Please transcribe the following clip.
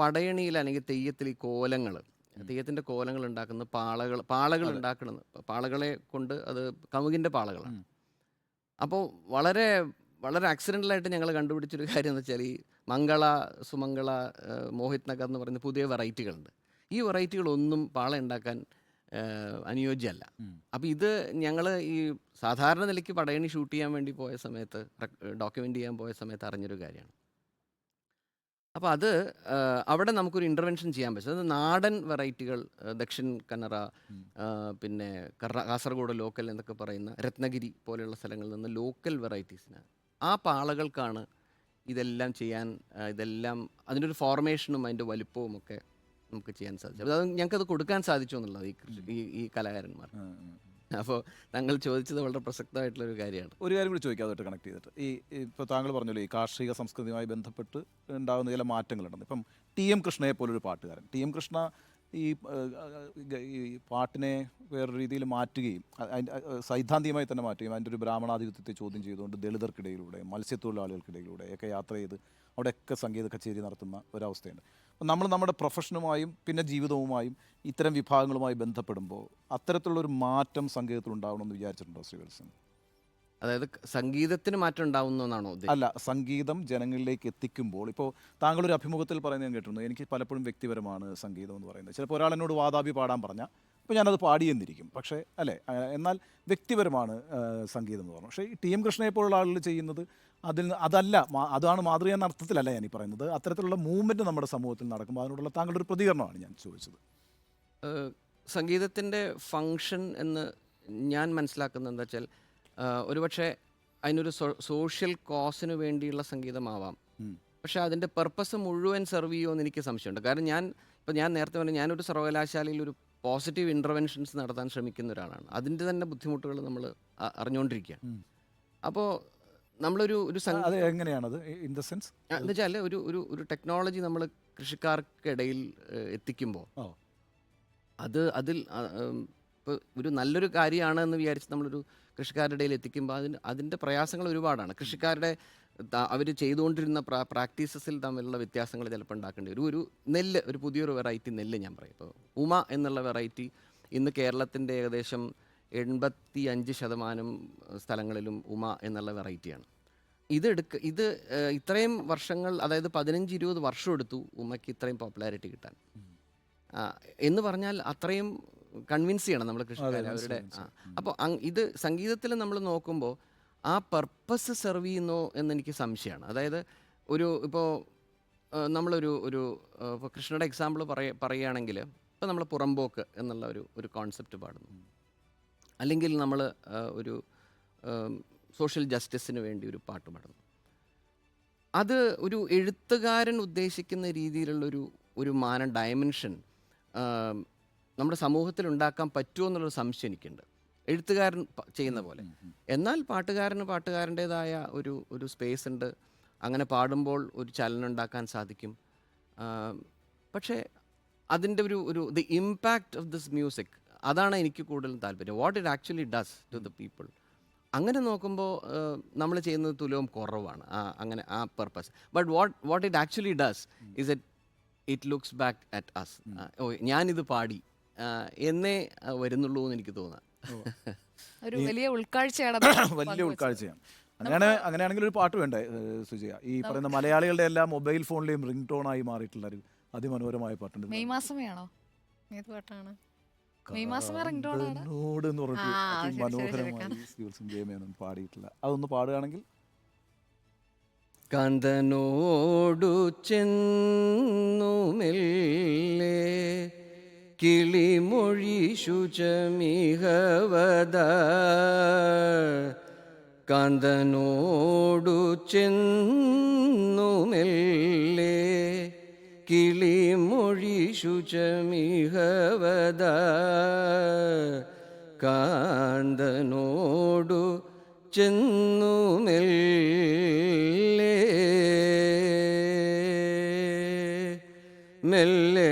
പടയണിയിൽ അല്ലെങ്കിൽ തെയ്യത്തിൽ ഈ കോലങ്ങൾ, ഉം. തെയ്യത്തിൻ്റെ കോലങ്ങൾ ഉണ്ടാക്കുന്ന പാളകൾ അതെ. ഉണ്ടാക്കുന്നത്, പാളകളെ കൊണ്ട് അത് കമുകിൻ്റെ പാളകളാണ്. ഉം. അപ്പോൾ വളരെ വളരെ ആക്സിഡൻ്റലായിട്ട് ഞങ്ങൾ കണ്ടുപിടിച്ചൊരു കാര്യം എന്ന് വെച്ചാൽ ഈ മംഗള, സുമംഗള, മോഹിത് നഗർ എന്ന് പറയുന്ന പുതിയ വെറൈറ്റികളുണ്ട്. ഈ വെറൈറ്റികളൊന്നും പാള ഉണ്ടാക്കാൻ അനുയോജ്യമല്ല. ഉം. അപ്പോൾ ഇത് ഞങ്ങൾ ഈ സാധാരണ നിലയ്ക്ക് പടയണി ഷൂട്ട് ചെയ്യാൻ വേണ്ടി പോയ സമയത്ത്, ഡോക്യുമെൻ്റ് ചെയ്യാൻ പോയ സമയത്ത് അറിഞ്ഞൊരു കാര്യമാണ്. അപ്പോൾ അത് അവിടെ നമുക്കൊരു ഇൻ്റർവെൻഷൻ ചെയ്യാൻ പറ്റും. അത് നാടൻ വെറൈറ്റികൾ, ദക്ഷിൺ കന്നഡ, ഉം. പിന്നെ കാസർഗോഡ് ലോക്കൽ എന്നൊക്കെ പറയുന്ന രത്നഗിരി പോലെയുള്ള സ്ഥലങ്ങളിൽ നിന്ന് ലോക്കൽ വെറൈറ്റീസിന് ആ പാളകൾക്കാണ് ഇതെല്ലാം ചെയ്യാൻ, ഇതെല്ലാം അതിൻ്റെ ഒരു ഫോർമേഷനും അതിൻ്റെ വലിപ്പവും ഒക്കെ നമുക്ക് ചെയ്യാൻ സാധിച്ചു. അപ്പോൾ അത് ഞങ്ങൾക്കത് കൊടുക്കാൻ സാധിച്ചു എന്നുള്ളത് ഈ കലാകാരന്മാർ. ഉം. ഉം. അപ്പോൾ താങ്കൾ ചോദിച്ചത് വളരെ പ്രസക്തമായിട്ടുള്ളൊരു കാര്യമാണ്. ഒരു കാര്യം കൂടി ചോദിക്കാം അതുമായിട്ട് കണക്ട് ചെയ്തിട്ട്. ഇപ്പോൾ താങ്കൾ പറഞ്ഞല്ലോ ഈ കാർഷിക സംസ്കൃതിയുമായി ബന്ധപ്പെട്ട് ഉണ്ടാകുന്ന ചില മാറ്റങ്ങളുണ്ടെന്ന്. ഇപ്പം ടി എം കൃഷ്ണയെ പോലൊരു പാട്ടുകാരൻ, ടി എം കൃഷ്ണ ഈ ഈ പാട്ടിനെ വേറൊരു രീതിയിൽ മാറ്റുകയും സൈദ്ധാന്തികമായി തന്നെ മാറ്റുകയും അതിൻ്റെ ഒരു ബ്രാഹ്മണാധിപത്യത്തെ ചോദ്യം ചെയ്തുകൊണ്ട് ദളിതർക്കിടയിലൂടെ, മത്സ്യത്തൊഴിലാളികൾക്കിടയിലൂടെ ഒക്കെ യാത്ര ചെയ്ത് അവിടെയൊക്കെ സംഗീത കച്ചേരി നടത്തുന്ന ഒരവസ്ഥയുണ്ട്. അപ്പം നമ്മൾ നമ്മുടെ പ്രൊഫഷനുമായും പിന്നെ ജീവിതവുമായും ഇത്തരം വിഭാഗങ്ങളുമായി ബന്ധപ്പെടുമ്പോൾ അത്തരത്തിലുള്ളൊരു മാറ്റം സംഗീതത്തിൽ ഉണ്ടാവണമെന്ന് വിചാരിച്ചിട്ടുണ്ടോ ശ്രീവത്സൻ? അതായത് സംഗീതത്തിന് മാറ്റം ഉണ്ടാവുന്നു എന്നാണോ ഉദ്ദേശിച്ചത്? അല്ല, സംഗീതം ജനങ്ങളിലേക്ക് എത്തിക്കുമ്പോൾ ഇപ്പോൾ താങ്കളൊരു അഭിമുഖത്തിൽ പറയുന്നത് ഞാൻ കേട്ടിരുന്നു, എനിക്ക് പലപ്പോഴും വ്യക്തിപരമാണ് സംഗീതം എന്ന് പറയുന്നത്. ചിലപ്പോൾ ഒരാൾ എന്നോട് വാതാപി പാടാൻ പറഞ്ഞാൽ ഇപ്പോൾ ഞാനത് പാടിയെന്നിരിക്കും, പക്ഷേ അല്ലേ, എന്നാൽ വ്യക്തിപരമാണ് സംഗീതം എന്ന് പറഞ്ഞു. പക്ഷേ ഈ ടി എം കൃഷ്ണയെ പോലുള്ള ആളുകൾ ചെയ്യുന്നത് അതല്ല, അതാണ് മാതൃക എന്ന അർത്ഥത്തിലല്ല ഞാൻ ഈ പറയുന്നത്. അത്തരത്തിലുള്ള മൂവ്മെൻറ്റ് നമ്മുടെ സമൂഹത്തിൽ നടക്കുമ്പോൾ അതിനോടുള്ള താങ്കളുടെ ഒരു പ്രതികരണമാണ് ഞാൻ ചോദിച്ചത്. സംഗീതത്തിൻ്റെ ഫങ്ഷൻ എന്ന് ഞാൻ മനസ്സിലാക്കുന്നത് എന്താ വെച്ചാൽ, ഒരുപക്ഷെ അതിനൊരു സോഷ്യൽ കോസിന് വേണ്ടിയുള്ള സംഗീതമാവാം. ഉം. പക്ഷേ അതിൻ്റെ പർപ്പസ് മുഴുവൻ സെർവ് ചെയ്യുമോ എന്ന് എനിക്ക് സംശയമുണ്ട്. കാരണം ഞാൻ നേരത്തെ പറഞ്ഞ ഞാനൊരു സർവകലാശാലയിൽ ഒരു പോസിറ്റീവ് ഇൻ്റർവെൻഷൻസ് നടത്താൻ ശ്രമിക്കുന്ന ഒരാളാണ്. അതിൻ്റെ തന്നെ ബുദ്ധിമുട്ടുകൾ നമ്മൾ അറിഞ്ഞുകൊണ്ടിരിക്കുകയാണ്. ഉം. അപ്പോൾ നമ്മളൊരു ഒരു അത് എങ്ങനെയാണത് ഇൻ ദ സെൻസ്? എന്ന് വെച്ചാൽ ഒരു ഒരു ഒരു ടെക്നോളജി നമ്മൾ കൃഷിക്കാർക്കിടയിൽ എത്തിക്കുമ്പോൾ ഓ. അതിൽ ഇപ്പോൾ ഒരു നല്ലൊരു കാര്യമാണ് എന്ന് വിചാരിച്ച് നമ്മളൊരു കൃഷിക്കാരുടെ ഇടയിൽ എത്തിക്കുമ്പോൾ അതിൻ്റെ പ്രയാസങ്ങൾ ഒരുപാടാണ്. കൃഷിക്കാരുടെ അവർ ചെയ്തുകൊണ്ടിരുന്ന പ്രാക്ടീസസിൽ തമ്മിലുള്ള വ്യത്യാസങ്ങൾ ചിലപ്പോൾ ഉണ്ടാക്കേണ്ടി വരും. ഒരു പുതിയൊരു വെറൈറ്റി നെല്ല് ഞാൻ പറയും. ഇപ്പോൾ ഉമ എന്നുള്ള വെറൈറ്റി ഇന്ന് കേരളത്തിൻ്റെ ഏകദേശം 85% സ്ഥലങ്ങളിലും ഉമ എന്നുള്ള വെറൈറ്റിയാണ്. ഇത് ഇത്രയും വർഷങ്ങൾ, അതായത് 15-20 വർഷം എടുത്തു ഉമയ്ക്ക് ഇത്രയും പോപ്പുലാരിറ്റി കിട്ടാൻ. എന്ന് പറഞ്ഞാൽ അത്രയും കൺവിൻസ് ചെയ്യണം നമ്മൾ കൃഷിക്കാരെ അവരുടെ. അപ്പോൾ ഇത് സംഗീതത്തിൽ നമ്മൾ നോക്കുമ്പോൾ ആ പർപ്പസ് സെർവ് ചെയ്യുന്നോ എന്നെനിക്ക് സംശയമാണ്. അതായത് ഇപ്പോൾ ഇപ്പോൾ കൃഷ്ണയുടെ എക്സാമ്പിൾ പറയുകയാണെങ്കിൽ, ഇപ്പോൾ നമ്മൾ പുറമ്പോക്ക് എന്നുള്ള ഒരു കോൺസെപ്റ്റ് പാടുന്നു, അല്ലെങ്കിൽ നമ്മൾ ഒരു സോഷ്യൽ ജസ്റ്റിസിന് വേണ്ടി ഒരു പാട്ട് പാടുന്നു. അത് ഒരു എഴുത്തുകാരൻ ഉദ്ദേശിക്കുന്ന രീതിയിലുള്ളൊരു ഡയമെൻഷൻ നമ്മുടെ സമൂഹത്തിൽ ഉണ്ടാക്കാൻ പറ്റുമോ എന്നുള്ളൊരു സംശയം എനിക്കുണ്ട്, എഴുത്തുകാരൻ ചെയ്യുന്ന പോലെ. എന്നാൽ പാട്ടുകാരൻ്റേതായ ഒരു സ്പേസ് ഉണ്ട്. അങ്ങനെ പാടുമ്പോൾ ഒരു ചലനം ഉണ്ടാക്കാൻ സാധിക്കും. പക്ഷേ അതിൻ്റെ the impact of this music, അതാണ് എനിക്ക് കൂടുതലും താല്പര്യം. What it actually does to the people. അങ്ങനെ നോക്കുമ്പോൾ നമ്മൾ ചെയ്യുന്നത് തുലവും കുറവാണ് അങ്ങനെ ആ purpose. But what it actually does is it looks back at us. ഞാനിത് പാടി എന്നേ വരുന്നുള്ളൂ എന്ന് എനിക്ക് തോന്നുക. ഒരു വലിയ ഉൾക്കാഴ്ചയാണ് വലിയ ഉൾക്കാഴ്ചയാണ്. അങ്ങനെയാണെങ്കിൽ ഒരു പാട്ട് വേണ്ടേ സുജയ? ഈ പറയുന്ന മലയാളികളുടെ എല്ലാം മൊബൈൽ ഫോണിലെയും റിംഗ് ടോണായി മാറിയിട്ടുള്ള ഒരു അതിമനോഹരമായ പാട്ടുണ്ട്. മെയ് മാസമേ ആണോ? ഏത് പാട്ടാണ്? മെയ് മാസമേ റിംഗ് ടോൺ ആണ് എന്ന് പറഞ്ഞിട്ട് മനോഹരമായി ജയമേനോൻ പാടിയിട്ടില്ല. അതൊന്ന് പാടുകയാണെങ്കിൽ. കാന്തനോടു ചെന്നു മെല്ലെ കിളിമൊഴി ശുചമിഹവദ, കാന്തനോടു ചെന്നു മെല്ലെ കിളിമൊഴി ശുചമിഹവദ, കാന്തനോടു ചെന്നു മെല്ലെ മെല്ലെ